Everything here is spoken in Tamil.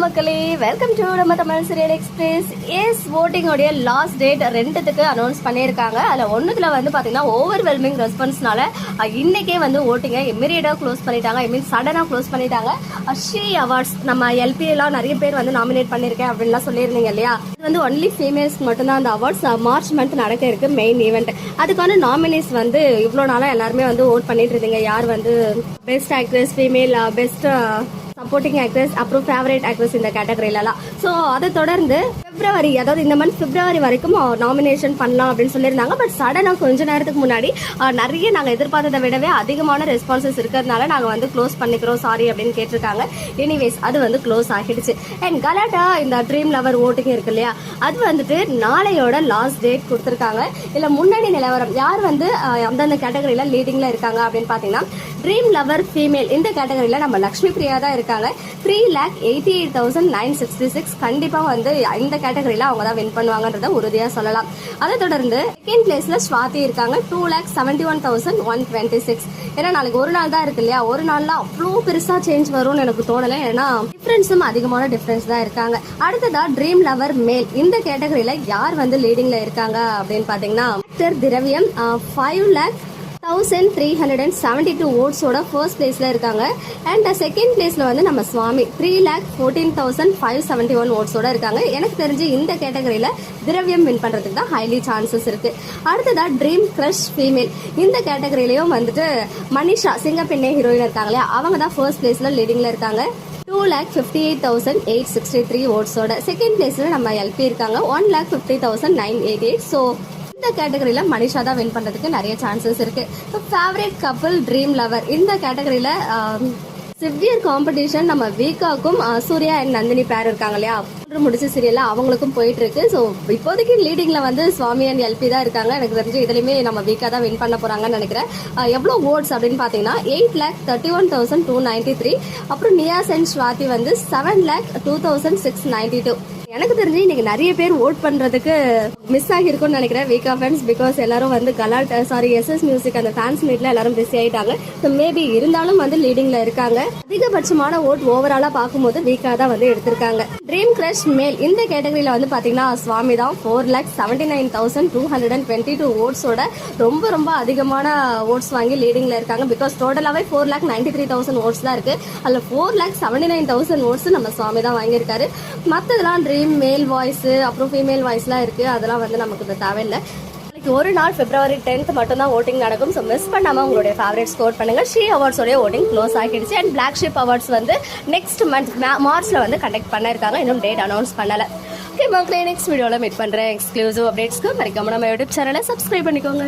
மக்களே, வெல்கம் டு நம்ம Tamil serial express. Yes, voting உடைய லாஸ்ட் டேட் 2க்கு அனௌன்ஸ் பண்ணியிருக்காங்க. அதில் ஒன்றுல வந்து பார்த்தீங்கன்னா ஓவர்வெல்மிங் ரெஸ்பான்ஸ்னால இன்னைக்கே வந்து ஓட்டிங்கை இமீடியட்டாக க்ளோஸ் பண்ணிட்டாங்க. ஐ மீன் சடனாக க்ளோஸ் பண்ணிட்டாங்க. ஸ்ரீ அவார்ட்ஸ் நம்ம எல்பிஎல்லாம் நிறைய பேர் வந்து நாமினேட் பண்ணியிருக்கேன் அப்படின்லாம் சொல்லியிருந்தீங்க இல்லையா? அது வந்து ஒன்லி ஃபீமேல்ஸ்க்கு மட்டும்தான் அந்த அவார்ட்ஸ் மார்ச் மந்த் நடக்க இருக்கு மெயின் ஈவெண்ட். அதுக்கான நாமினிஸ் வந்து இவ்வளோ நாளாக எல்லாருமே வந்து ஓட் பண்ணிட்டு இருந்தீங்க. யார் வந்து best actress female, best supporting actress, அப்புறம் ஃபேவரட் ஆக்ட்ரஸ் இந்த கேட்டகரியிலலாம். ஸோ அதை தொடர்ந்து பிப்ரவரி, அதாவது இந்த மந்த் பிப்ரவரி வரைக்கும் நாமினேஷன் பண்ணலாம் அப்படின்னு சொல்லியிருந்தாங்க. பட் சடனாக கொஞ்ச நேரத்துக்கு முன்னாடி நிறைய நாங்கள் எதிர்பார்த்ததை விடவே அதிகமான ரெஸ்பான்சஸ் இருக்கிறதுனால நாங்கள் வந்து க்ளோஸ் பண்ணிக்கிறோம் சாரி அப்படின்னு கேட்டிருக்காங்க. எனிவேஸ் அது வந்து க்ளோஸ் ஆகிடுச்சு. அண்ட் கலாட்டா இந்த ட்ரீம் லவர் ஓட்டிங் இருக்கு இல்லையா, அது வந்துட்டு நாளையோட லாஸ்ட் டேட் கொடுத்துருக்காங்க. இல்லை முன்னணி நிலவரம் யார் வந்து அந்தந்த கேட்டகரியில் லீடிங்கில் இருக்காங்க அப்படின்னு பார்த்தீங்கன்னா, ட்ரீம் லவர் ஃபீமேல் இந்த கேட்டகரியில் நம்ம லக்ஷ்மி பிரியா தான் இருக்காங்க. 3,88,966. கண்டிப்பாக வந்து இந்த கேட்டகரியில் அவங்க தான் வின் பண்ணுவாங்கன்றத உறுதியாக சொல்லலாம். அதை தொடர்ந்து செகண்ட் பிளேஸ்ல ஸ்வாதி இருக்காங்க. 2,71,126. ஏன்னா நாளைக்கு ஒரு நாள் தான் இருக்கு இல்லையா, ஒரு நாள்ல அவ்வளோ பெருசா சேஞ்ச் வரும்னு எனக்கு தோணலை. ஏன்னா டிஃபரன்ஸும் அதிகமான டிஃபரன்ஸ் தான் இருக்காங்க. அடுத்ததா ட்ரீம் லவர் மேல் இந்த கேட்டகரியில யார் வந்து லீடிங்ல இருக்காங்க அப்படின்னு பாத்தீங்கன்னா, திரவியம் 5,1372 ஓட்ஸோட ஃபர்ஸ்ட் பிளேஸ்ல இருக்காங்க. அண்ட் செகண்ட் பிளேஸ்ல வந்து நம்ம சுவாமி 3,14,571 ஓட்ஸோட இருக்காங்க. எனக்கு தெரிஞ்சு இந்த கேட்டகரியில திரவியம் வின் பண்றதுக்கு தான் ஹைலி சான்சஸ் இருக்கு. அடுத்ததா ட்ரீம் கிரஷ் ஃபீமேல் இந்த கேட்டகரியிலயும் வந்துட்டு மனிஷா சிங்கப்பெண்ணே ஹீரோயின் இருக்காங்க, அவங்க தான் ஃபர்ஸ்ட் பிளேஸ்ல லீடிங்ல இருக்காங்க. 2,58,863 ஓட்ஸோட செகண்ட் பிளேஸ்ல நம்ம எல்பி இருக்காங்க. 1,50,988. ஸோ இந்த கேட்டகரியில மனிஷா தான் வின் பண்றதுக்கு நிறைய சான்சஸ் இருக்கு. ஃபேவரட் கப்பிள் ட்ரீம் லவர் இந்த கேட்டகரியில சிவியர் காம்படிஷன் நம்ம வீக்காக்கும் சூர்யா அண்ட் நந்தினி பேர் இருக்காங்க இல்லையா, முடிச்ச சீரியல்ல அவங்களுக்கும் போயிட்டு இருக்கு. ஸோ இப்போதைக்கு லீடிங்ல வந்து சுவாமி அண்ட் எல்பி தான் இருக்காங்க. எனக்கு தெரிஞ்சு இதுலயுமே நம்ம வீக்கா தான் வின் பண்ண போறாங்கன்னு நினைக்கிறேன். எவ்வளோ ஓட்ஸ் அப்படின்னு பாத்தீங்கன்னா 8,31,293. அப்புறம் நியாஸ் அண்ட் ஸ்வாதி வந்து 7,02,692. எனக்கு தெரிஞ்சு இன்னைக்கு நிறைய பேர் ஓட் பண்றதுக்கு மிஸ் ஆகிருக்கும்னு நினைக்கிறேன் வீக்கா ஃபேன்ஸ். பிகாஸ் எல்லாரும் வந்து எஸ்எஸ் மியூசிக் அந்த ஃபேன்ஸ் மீட்ல எல்லாரும் பிஸி ஆயிட்டாங்க. ஸோ மேபி இருந்தாலும் வந்து லீடிங்ல இருக்காங்க. அதிகபட்சமான ஓட் ஓவராலா பார்க்கும்போது வீக்கா தான் வந்து எடுத்திருக்காங்க. ட்ரீம் கிரஷ் மேல் இந்த கேட்டகரியில வந்து பாத்தீங்கன்னா சுவாமி தான் 4,79,222 ஓட்ஸோட ரொம்ப ரொம்ப அதிகமான ஓட்ஸ் வாங்கி லீடிங்ல இருக்காங்க. பிகாஸ் டோட்டலாவே 4,93,000 ஓட்ஸ் தான் இருக்கு. அதுல 4,79,000 ஓட்ஸ் நம்ம சுவாமி தான் வாங்கியிருக்காரு. மற்றதெல்லாம் ட்ரீம் மேல் வாய்ஸ் அப்புறம் ஃபீமேல் வாய்ஸ்லாம் இருக்கு, அதெல்லாம் வந்து நமக்கு இது தேவையில்லை. ஒரு நாள் பிப்ரவரி 10th மட்டும் தான் ஓட்டிங் நடக்கும். ஸோ மிஸ் பண்ணாம உங்களுடைய ஃபேவரட் ஸ்கோர் பண்ணுங்க. ஸ்ரீ அவார்ட்ஸோட ஓட்டிங் க்ளோஸ் ஆகிடுச்சு. அண்ட் பிளாக் ஷிப் அவார்ட்ஸ் வந்து நெக்ஸ்ட் மந்த் மார்ச்ல வந்து கண்டக்ட் பண்ணிருக்காங்க. இன்னும் டேட் அனௌன்ஸ் பண்ணல. ஓகே மக்களே, நெக்ஸ்ட் வீடியோல மீட் பண்றேன். எக்ஸ்க்ளூசிவ் அப்டேட்ஸ்க்கு மறக்காம நம்ம யூடியூப் சேனலை சப்ஸ்கிரைப் பண்ணிக்கோங்க.